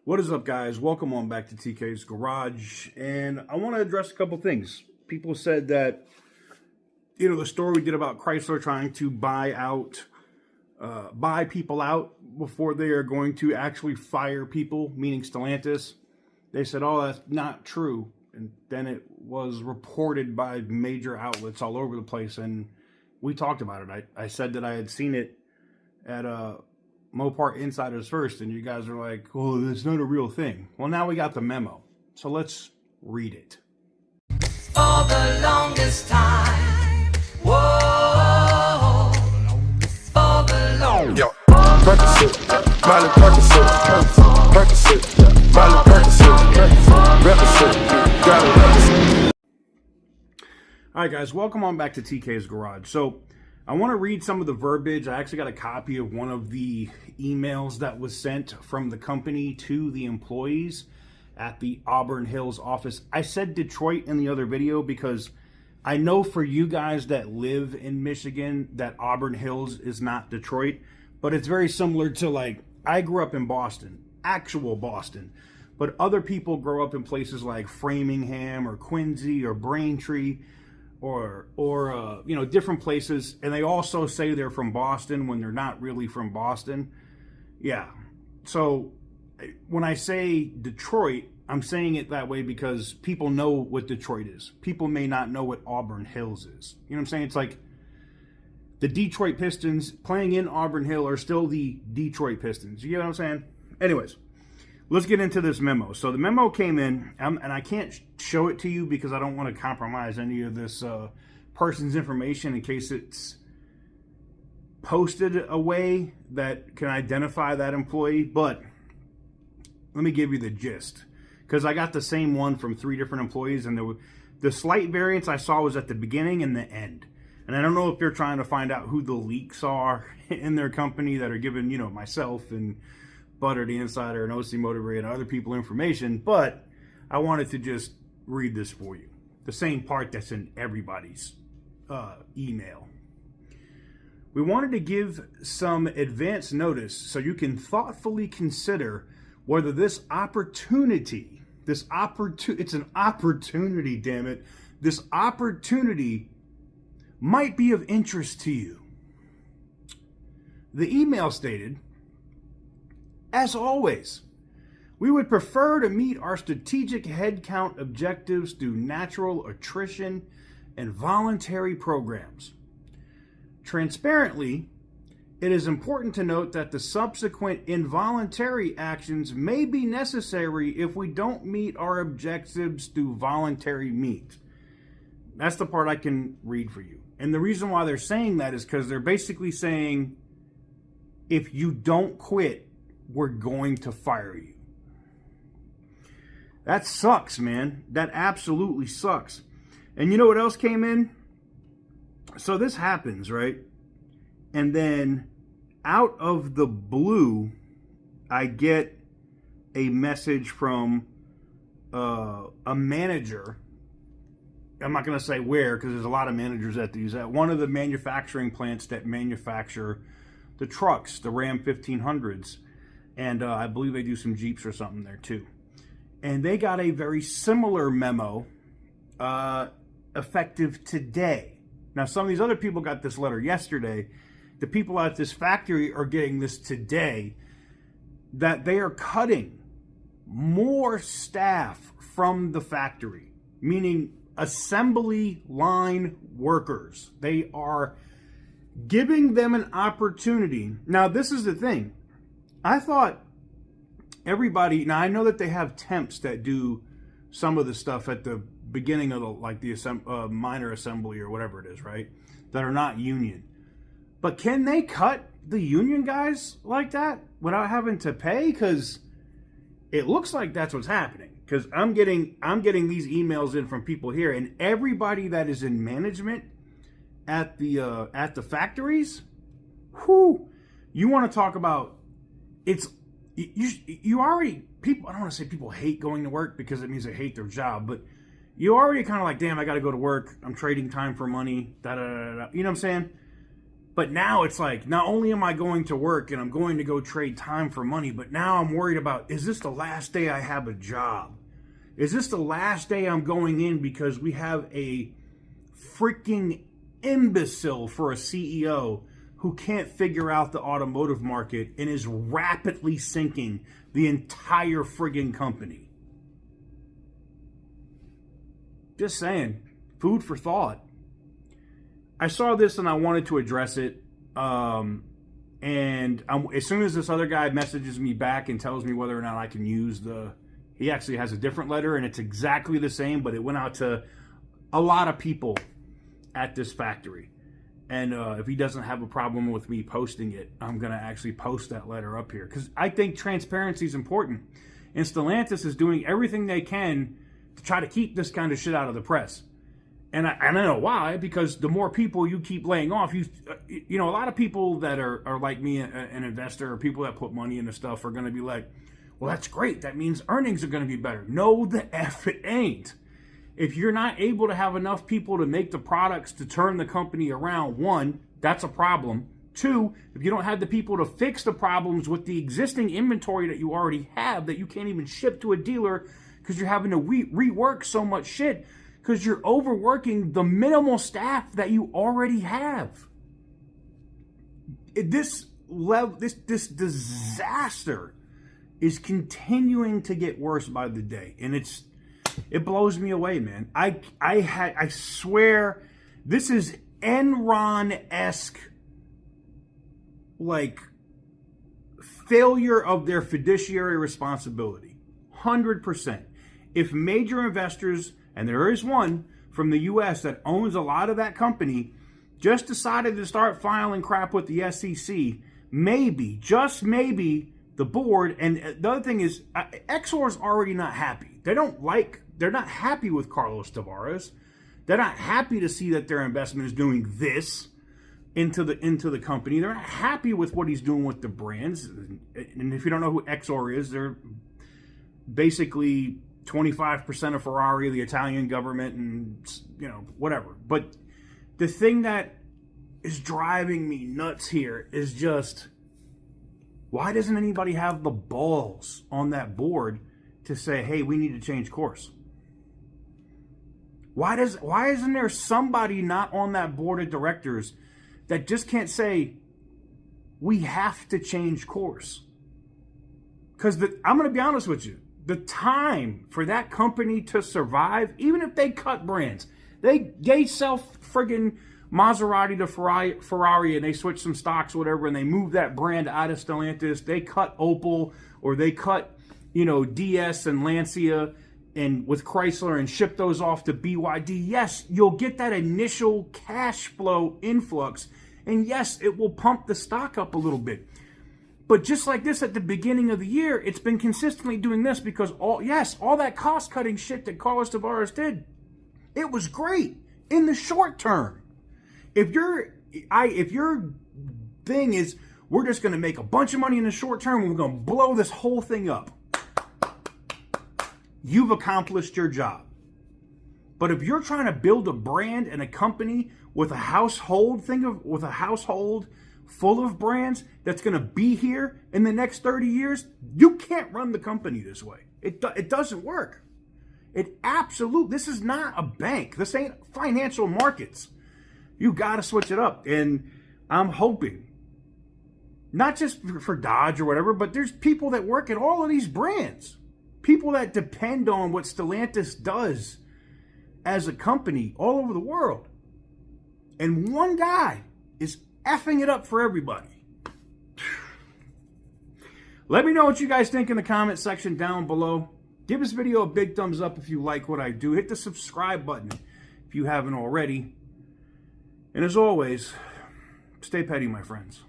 What is up, guys? Welcome on back to TK's Garage, and I want to address a couple things. People said that, the story we did about Chrysler trying to buy people out before they are going to actually fire people, meaning Stellantis. They said, oh, that's not true. And then it was reported by major outlets all over the place, and we talked about it. I said that I had seen it at Mopar Insiders first, and you guys are like, oh, that's not a real thing. Well, now we got the memo, so let's read it. For the longest time, whoa, for the longest. Yo, Percocet, Miley Percocet, Percocet, Miley Percocet, represent, gotta represent. All right, guys, welcome on back to TK's Garage. So I want to read some of the verbiage. I actually got a copy of one of the emails that was sent from the company to the employees at the Auburn Hills office. I said Detroit in the other video because I know for you guys that live in Michigan that Auburn Hills is not Detroit, but it's very similar to, like, I grew up in Boston, actual Boston, but other people grow up in places like Framingham or Quincy or Braintree or different places, and they also say they're from Boston when they're not really from Boston. Yeah. So when I say Detroit, I'm saying it that way because people know what Detroit is. People may not know what Auburn Hills is. You know what I'm saying? It's like the Detroit Pistons playing in Auburn Hill are still the Detroit Pistons. You get what I'm saying? Anyways, let's get into this memo. So the memo came in, and I can't show it to you because I don't want to compromise any of this person's information in case it's posted a way that can identify that employee. But let me give you the gist, because I got the same one from 3 different employees, and the slight variance I saw was at the beginning and the end. And I don't know if they're trying to find out who the leaks are in their company that are giving, myself and Butter the Insider and OC Motor and other people information, but I wanted to just read this for you. The same part that's in everybody's email. We wanted to give some advance notice so you can thoughtfully consider whether this opportunity, it's an opportunity, damn it, this opportunity might be of interest to you. The email stated, as always, we would prefer to meet our strategic headcount objectives through natural attrition and voluntary programs. Transparently, it is important to note that the subsequent involuntary actions may be necessary if we don't meet our objectives through voluntary means. That's the part I can read for you. And the reason why they're saying that is because they're basically saying, if you don't quit, we're going to fire you. That sucks, man. That absolutely sucks. And you know what else came in? So this happens, right? And then out of the blue, I get a message from a manager. I'm not going to say where, because there's a lot of managers at these, at one of the manufacturing plants that manufacture the trucks, the Ram 1500s. And I believe they do some Jeeps or something there too. And they got a very similar memo effective today. Now, some of these other people got this letter yesterday. The people at this factory are getting this today, that they are cutting more staff from the factory, meaning assembly line workers. They are giving them an opportunity. Now, this is the thing. I thought everybody, now I know that they have temps that do some of the stuff at the beginning of the minor assembly or whatever it is, right? That are not union. But can they cut the union guys like that without having to pay? Because it looks like that's what's happening. Because I'm getting these emails in from people here, and everybody that is in management at the factories, whew, you want to talk about. You already, people, I don't want to say people hate going to work because it means they hate their job, but you already kind of like, damn, I got to go to work. I'm trading time for money. You know what I'm saying? But now it's like, not only am I going to work and I'm going to go trade time for money, but now I'm worried about, is this the last day I have a job? Is this the last day I'm going in because we have a freaking imbecile for a CEO who can't figure out the automotive market and is rapidly sinking the entire friggin' company? Just saying, food for thought. I saw this and I wanted to address it. As soon as this other guy messages me back and tells me whether or not I can use he actually has a different letter and it's exactly the same, but it went out to a lot of people at this factory. And if he doesn't have a problem with me posting it, I'm going to actually post that letter up here. Because I think transparency is important. And Stellantis is doing everything they can to try to keep this kind of shit out of the press. And I don't know why, because the more people you keep laying off, a lot of people that are like me, an investor, or people that put money into stuff are going to be like, well, that's great. That means earnings are going to be better. No, the F it ain't. If you're not able to have enough people to make the products to turn the company around, one, that's a problem. Two, if you don't have the people to fix the problems with the existing inventory that you already have that you can't even ship to a dealer because you're having to rework so much shit because you're overworking the minimal staff that you already have. This disaster is continuing to get worse by the day, and it blows me away, man. I swear this is Enron-esque, like, failure of their fiduciary responsibility. 100%. If major investors, and there is one from the U.S. that owns a lot of that company, just decided to start filing crap with the SEC, maybe, just maybe, the board, and the other thing is, Exor's already not happy. They're not happy with Carlos Tavares. They're not happy to see that their investment is doing this into the company. They're not happy with what he's doing with the brands. And if you don't know who Exor is, they're basically 25% of Ferrari, the Italian government, and whatever. But the thing that is driving me nuts here is just, why doesn't anybody have the balls on that board to say, hey, we need to change course? Why isn't there somebody not on that board of directors that just can't say, we have to change course? Because I'm going to be honest with you, the time for that company to survive, even if they cut brands, they sell friggin' Maserati to Ferrari and they switch some stocks, whatever, and they move that brand out of Stellantis. They cut Opel, or they cut, DS and Lancia and with Chrysler and ship those off to BYD. Yes, you'll get that initial cash flow influx, and yes, it will pump the stock up a little bit. But just like this at the beginning of the year, it's been consistently doing this because all that cost-cutting shit that Carlos Tavares did, it was great in the short term. If your thing is, we're just going to make a bunch of money in the short term and we're going to blow this whole thing up, you've accomplished your job. But if you're trying to build a brand and a company with a household full of brands that's going to be here in the next 30 years, you can't run the company this way. It doesn't work. This is not a bank. This ain't financial markets. You got to switch it up. And I'm hoping, not just for Dodge or whatever, but there's people that work at all of these brands. People that depend on what Stellantis does as a company all over the world. And one guy is effing it up for everybody. Let me know what you guys think in the comment section down below. Give this video a big thumbs up if you like what I do. Hit the subscribe button if you haven't already. And as always, stay petty, my friends.